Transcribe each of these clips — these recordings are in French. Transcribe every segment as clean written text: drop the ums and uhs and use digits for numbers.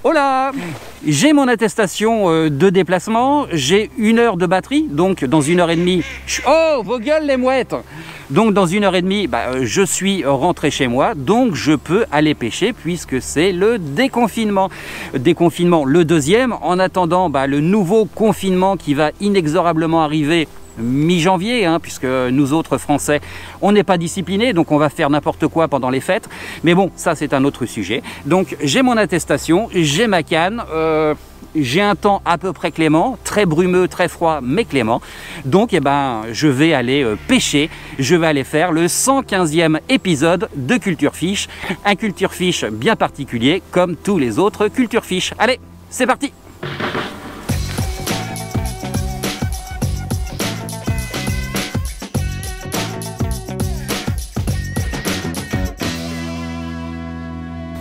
Hola! J'ai mon attestation de déplacement, j'ai 1 heure de batterie, donc dans 1 heure et demie... Oh, vos gueules les mouettes! Donc dans 1 heure et demie, je suis rentré chez moi, donc je peux aller pêcher puisque c'est le déconfinement. Déconfinement le deuxième, en attendant le nouveau confinement qui va inexorablement arriver mi-janvier, puisque nous autres Français, on n'est pas disciplinés, donc on va faire n'importe quoi pendant les fêtes. Mais bon, ça c'est un autre sujet. Donc j'ai mon attestation, j'ai ma canne, j'ai un temps à peu près clément, très brumeux, très froid, mais clément. Donc je vais aller pêcher, je vais aller faire le 115e épisode de Culture Fish. Un Culture Fish bien particulier, comme tous les autres Culture Fish. Allez, c'est parti!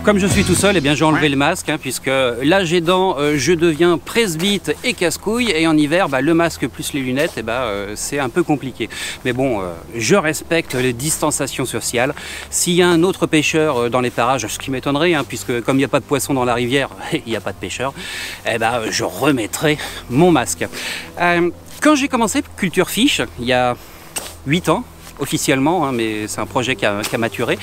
Comme je suis tout seul, j'ai enlevé le masque, puisque l'âge aidant, je deviens presbyte et casse-couille, et en hiver, le masque plus les lunettes, c'est un peu compliqué. Mais bon, je respecte les distanciations sociales. S'il y a un autre pêcheur dans les parages, ce qui m'étonnerait, puisque comme il n'y a pas de poisson dans la rivière, il n'y a pas de pêcheur, je remettrai mon masque. Quand j'ai commencé Culture Fish, il y a 8 ans, officiellement, mais c'est un projet qui a maturé.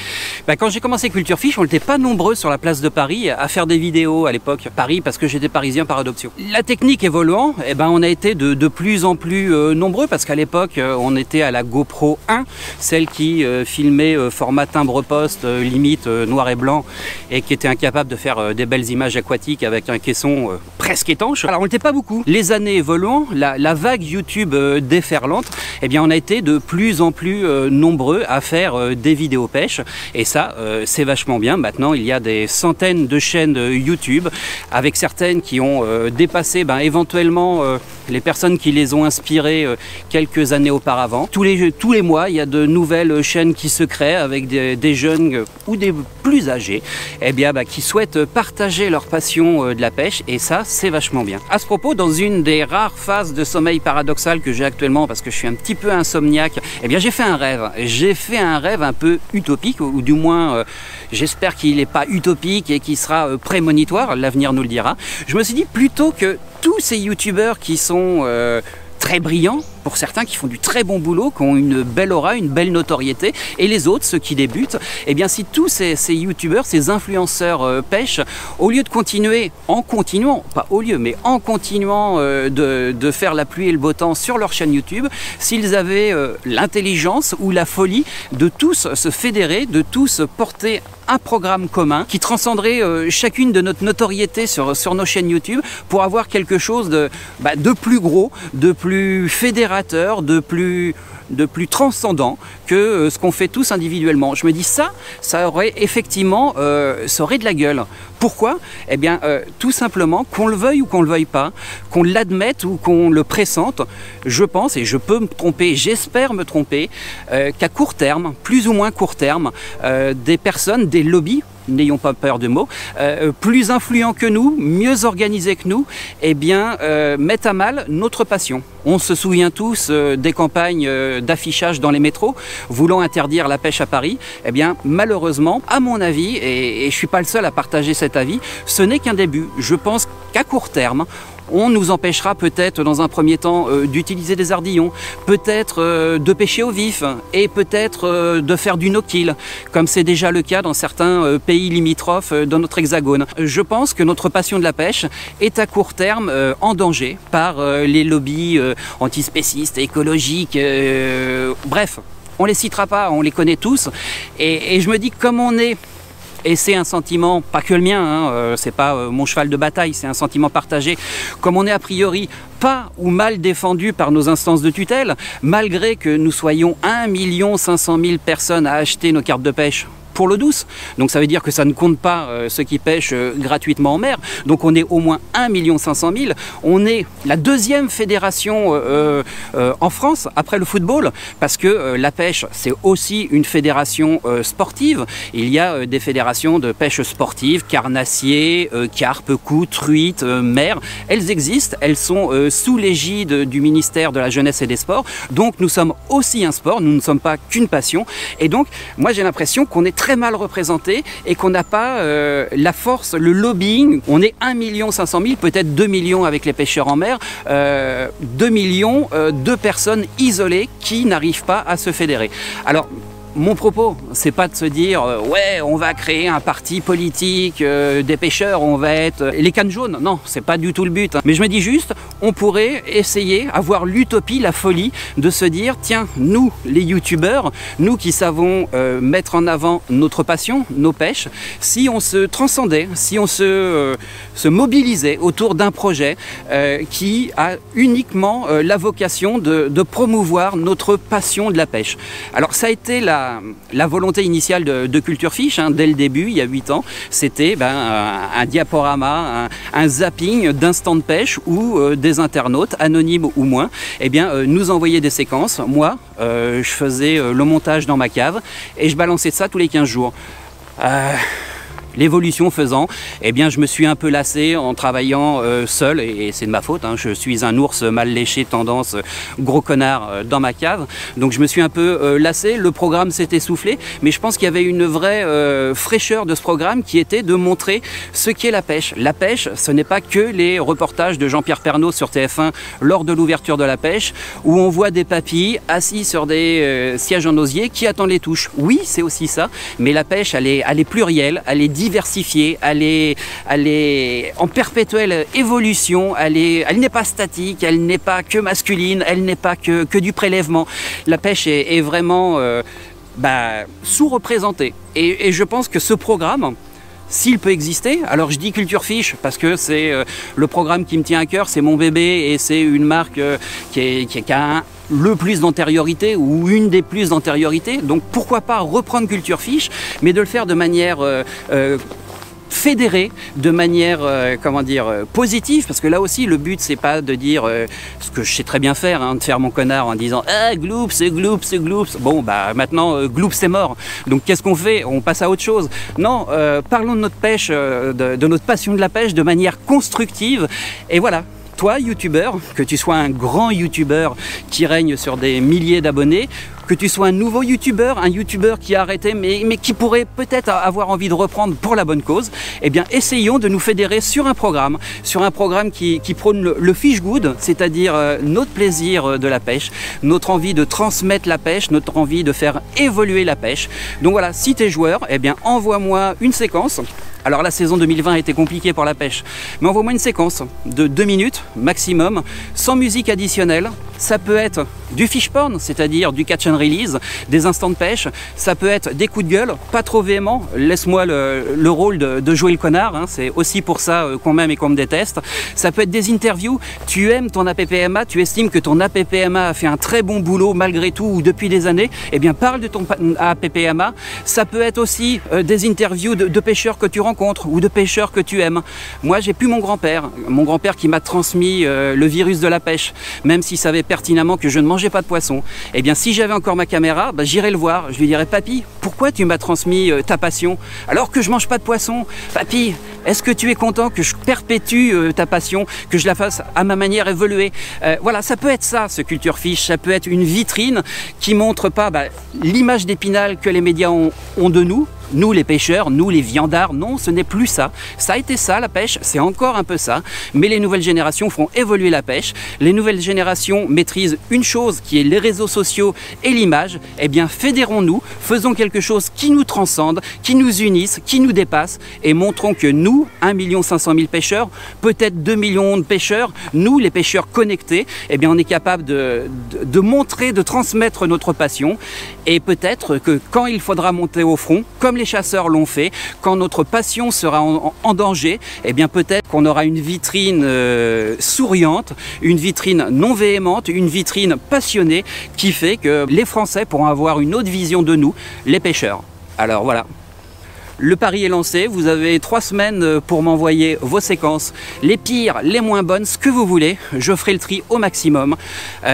Quand j'ai commencé Culture Fish, on n'était pas nombreux sur la place de Paris à faire des vidéos à l'époque. Paris, parce que j'étais parisien par adoption. La technique évoluant, on a été de plus en plus nombreux, parce qu'à l'époque, on était à la GoPro 1, celle qui filmait format timbre-poste, limite noir et blanc, et qui était incapable de faire des belles images aquatiques avec un caisson presque étanche. Alors on n'était pas beaucoup. Les années évoluant, la vague YouTube déferlante, on a été de plus en plus nombreux à faire des vidéos pêche, et ça c'est vachement bien. Maintenant il y a des centaines de chaînes YouTube, avec certaines qui ont dépassé éventuellement les personnes qui les ont inspirées quelques années auparavant. Tous les mois il y a de nouvelles chaînes qui se créent avec des jeunes ou des plus âgés qui souhaitent partager leur passion de la pêche, et ça c'est vachement bien. À ce propos, dans une des rares phases de sommeil paradoxal que j'ai actuellement, parce que je suis un petit peu insomniaque, j'ai fait un rêve. J'ai fait un rêve un peu utopique, ou du moins j'espère qu'il n'est pas utopique et qu'il sera prémonitoire, l'avenir nous le dira. Je me suis dit, plutôt que tous ces youtubeurs qui sont très brillants, pour certains qui font du très bon boulot, qui ont une belle aura, une belle notoriété, et les autres, ceux qui débutent, si tous ces youtubeurs, ces influenceurs pêchent, au lieu de continuer, en continuant, pas au lieu, mais en continuant de faire la pluie et le beau temps sur leur chaîne YouTube, s'ils avaient l'intelligence ou la folie de tous se fédérer, de tous porter un programme commun qui transcenderait chacune de notre notoriété sur nos chaînes YouTube, pour avoir quelque chose de plus gros, de plus fédérateur, de plus transcendant que ce qu'on fait tous individuellement. Je me dis ça aurait effectivement ça aurait de la gueule. Pourquoi? Tout simplement, qu'on le veuille ou qu'on le veuille pas, qu'on l'admette ou qu'on le pressente, je pense, et je peux me tromper, j'espère me tromper, qu'à court terme, plus ou moins court terme, des personnes, des lobbies, n'ayons pas peur de mots, plus influents que nous, mieux organisés que nous, mettent à mal notre passion. On se souvient tous des campagnes d'affichage dans les métros voulant interdire la pêche à Paris. Malheureusement, à mon avis, et je ne suis pas le seul à partager cet avis, ce n'est qu'un début. Je pense qu'à court terme, on nous empêchera peut-être dans un premier temps d'utiliser des ardillons, peut-être de pêcher au vif, et peut-être de faire du no-kill, comme c'est déjà le cas dans certains pays limitrophes dans notre hexagone. Je pense que notre passion de la pêche est à court terme en danger par les lobbies antispécistes, écologiques, bref, on les citera pas, on les connaît tous, et je me dis, comme on est... Et c'est un sentiment, pas que le mien, c'est pas mon cheval de bataille, c'est un sentiment partagé. Comme on est a priori pas ou mal défendu par nos instances de tutelle, malgré que nous soyons 1 500 000 personnes à acheter nos cartes de pêche pour l'eau douce. Donc ça veut dire que ça ne compte pas ceux qui pêchent gratuitement en mer. Donc on est au moins 1 500 000. On est la deuxième fédération en France après le football, parce que la pêche c'est aussi une fédération sportive. Il y a des fédérations de pêche sportive, carnassiers, carpes, coups, truites, mer. Elles existent, elles sont sous l'égide du ministère de la Jeunesse et des Sports. Donc nous sommes aussi un sport, nous ne sommes pas qu'une passion. Et donc moi j'ai l'impression qu'on est très très mal représentés et qu'on n'a pas la force, le lobbying. On est 1 500 000, peut-être 2 millions avec les pêcheurs en mer, 2 millions de personnes isolées qui n'arrivent pas à se fédérer. Alors, mon propos, c'est pas de se dire ouais, on va créer un parti politique des pêcheurs, on va être les cannes jaunes. Non, c'est pas du tout le but. Mais je me dis juste, on pourrait essayer, avoir l'utopie, la folie de se dire tiens, nous, les youtubeurs, nous qui savons mettre en avant notre passion, nos pêches, si on se transcendait, si on se mobilisait autour d'un projet qui a uniquement la vocation de promouvoir notre passion de la pêche. Alors ça a été la volonté initiale de Culture Fish, hein, dès le début, il y a 8 ans, c'était un diaporama, un zapping d'instants de pêche où des internautes, anonymes ou moins, nous envoyaient des séquences. Moi, je faisais le montage dans ma cave et je balançais ça tous les 15 jours. L'évolution faisant, je me suis un peu lassé en travaillant seul, et c'est de ma faute, hein, je suis un ours mal léché, tendance gros connard dans ma cave, donc je me suis un peu lassé, le programme s'est essoufflé, mais je pense qu'il y avait une vraie fraîcheur de ce programme qui était de montrer ce qu'est la pêche. La pêche, ce n'est pas que les reportages de Jean-Pierre Pernaut sur TF1 lors de l'ouverture de la pêche, où on voit des papilles assis sur des sièges en osier qui attendent les touches. Oui, c'est aussi ça, mais la pêche, elle est plurielle, elle est diversifiée, elle est en perpétuelle évolution, elle n'est pas statique, elle n'est pas que masculine, elle n'est pas que du prélèvement. La pêche est vraiment sous-représentée. Et je pense que ce programme, s'il peut exister, alors je dis Culture Fish parce que c'est le programme qui me tient à cœur, c'est mon bébé et c'est une marque qui a le plus d'antériorité ou une des plus d'antériorité. Donc pourquoi pas reprendre Culture Fish, mais de le faire de manière fédérée, de manière positive, parce que là aussi le but c'est pas de dire ce que je sais très bien faire, hein, de faire mon connard en disant ah gloops, gloops, gloops. Bon maintenant gloops c'est mort, donc qu'est-ce qu'on fait? On passe à autre chose. Non, parlons de notre pêche, de notre passion de la pêche de manière constructive, et voilà. Toi, youtubeur, que tu sois un grand youtubeur qui règne sur des milliers d'abonnés, que tu sois un nouveau youtubeur, un youtubeur qui a arrêté mais qui pourrait peut-être avoir envie de reprendre pour la bonne cause, essayons de nous fédérer sur un programme qui prône le fish good, c'est-à-dire notre plaisir de la pêche, notre envie de transmettre la pêche, notre envie de faire évoluer la pêche. Donc voilà, si tu es joueur, envoie-moi une séquence. Alors la saison 2020 a été compliquée pour la pêche, mais envoie-moi une séquence de 2 minutes maximum, sans musique additionnelle. Ça peut être du fish porn, c'est-à-dire du catch and release, des instants de pêche. Ça peut être des coups de gueule, pas trop véhéments. Laisse-moi le rôle de jouer le connard, hein. C'est aussi pour ça qu'on m'aime et qu'on me déteste. Ça peut être des interviews. Tu aimes ton APPMA, tu estimes que ton APPMA a fait un très bon boulot malgré tout ou depuis des années, parle de ton APPMA. Ça peut être aussi des interviews de pêcheurs que tu rencontres ou de pêcheurs que tu aimes. Moi, j'ai plus mon grand-père qui m'a transmis le virus de la pêche, même s'il savait pertinemment que je ne mangeais pas de poisson. Si j'avais encore ma caméra, j'irais le voir, je lui dirais papy, pourquoi tu m'as transmis ta passion alors que je mange pas de poisson? Papy, est-ce que tu es content que je perpétue ta passion, que je la fasse à ma manière évoluer? Voilà, ça peut être ça, ce Culture Fish, ça peut être une vitrine qui montre pas l'image d'Épinal que les médias ont de nous les pêcheurs, nous les viandards. Non, ce n'est plus ça. Ça a été ça, la pêche, c'est encore un peu ça, mais les nouvelles générations feront évoluer la pêche. Les nouvelles générations maîtrisent une chose qui est les réseaux sociaux et l'image. Fédérons-nous, faisons quelque chose qui nous transcende, qui nous unisse, qui nous dépasse, et montrons que nous, 1 500 000 pêcheurs, peut-être 2 millions de pêcheurs, nous les pêcheurs connectés, on est capable de montrer, de transmettre notre passion, et peut-être que quand il faudra monter au front, comme les chasseurs l'ont fait, quand notre passion sera en danger, peut-être qu'on aura une vitrine souriante, une vitrine non véhémente, une vitrine passionnée qui fait que les Français pourront avoir une autre vision de nous, les pêcheurs. Alors voilà. le pari est lancé, vous avez 3 semaines pour m'envoyer vos séquences, les pires, les moins bonnes, ce que vous voulez, je ferai le tri au maximum.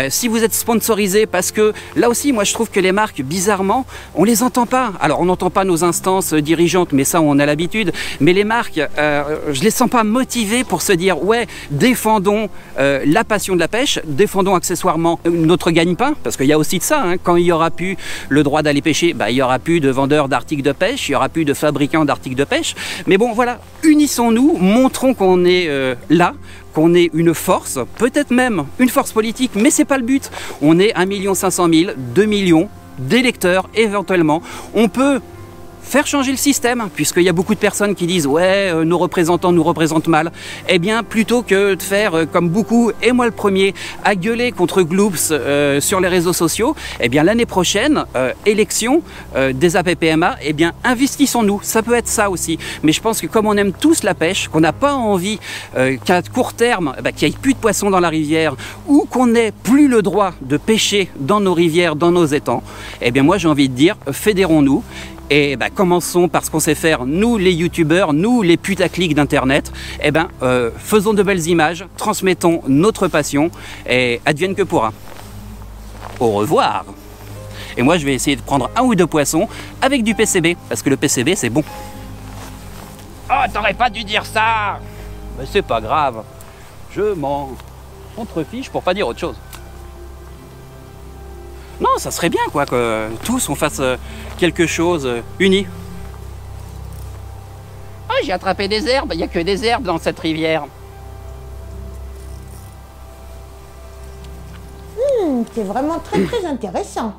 Si vous êtes sponsorisé, parce que là aussi, moi je trouve que les marques, bizarrement, on les entend pas. Alors on n'entend pas nos instances dirigeantes, mais ça on a l'habitude, mais les marques, je les sens pas motivées pour se dire, ouais, défendons la passion de la pêche, défendons accessoirement notre gagne-pain, parce qu'il y a aussi de ça, hein. Quand il n'y aura plus le droit d'aller pêcher, bah, il n'y aura plus de vendeurs d'articles de pêche, il n'y aura plus de fabricants d'articles de pêche, mais bon voilà, unissons-nous, montrons qu'on est là, qu'on est une force, peut-être même une force politique, mais c'est pas le but. On est 1 500 000, 2 millions d'électeurs éventuellement, on peut faire changer le système, puisqu'il y a beaucoup de personnes qui disent ouais, nos représentants nous représentent mal. Eh bien, plutôt que de faire comme beaucoup, et moi le premier, à gueuler contre Gloops sur les réseaux sociaux, eh bien l'année prochaine, élection des APPMA, eh bien investissons-nous. Ça peut être ça aussi. Mais je pense que comme on aime tous la pêche, qu'on n'a pas envie qu'à court terme, qu'il n'y ait plus de poissons dans la rivière, ou qu'on n'ait plus le droit de pêcher dans nos rivières, dans nos étangs, eh bien moi j'ai envie de dire, fédérons-nous. Et commençons par ce qu'on sait faire, nous les youtubeurs, nous les putaclics d'internet, faisons de belles images, transmettons notre passion et advienne que pourra. Au revoir. Et moi je vais essayer de prendre 1 ou 2 poissons avec du PCB, parce que le PCB c'est bon. Oh, t'aurais pas dû dire ça! Mais c'est pas grave, je m'en contrefiche pour pas dire autre chose. Non, ça serait bien quoi, que tous on fasse quelque chose uni. Oh, j'ai attrapé des herbes, il n'y a que des herbes dans cette rivière. C'est vraiment très intéressant.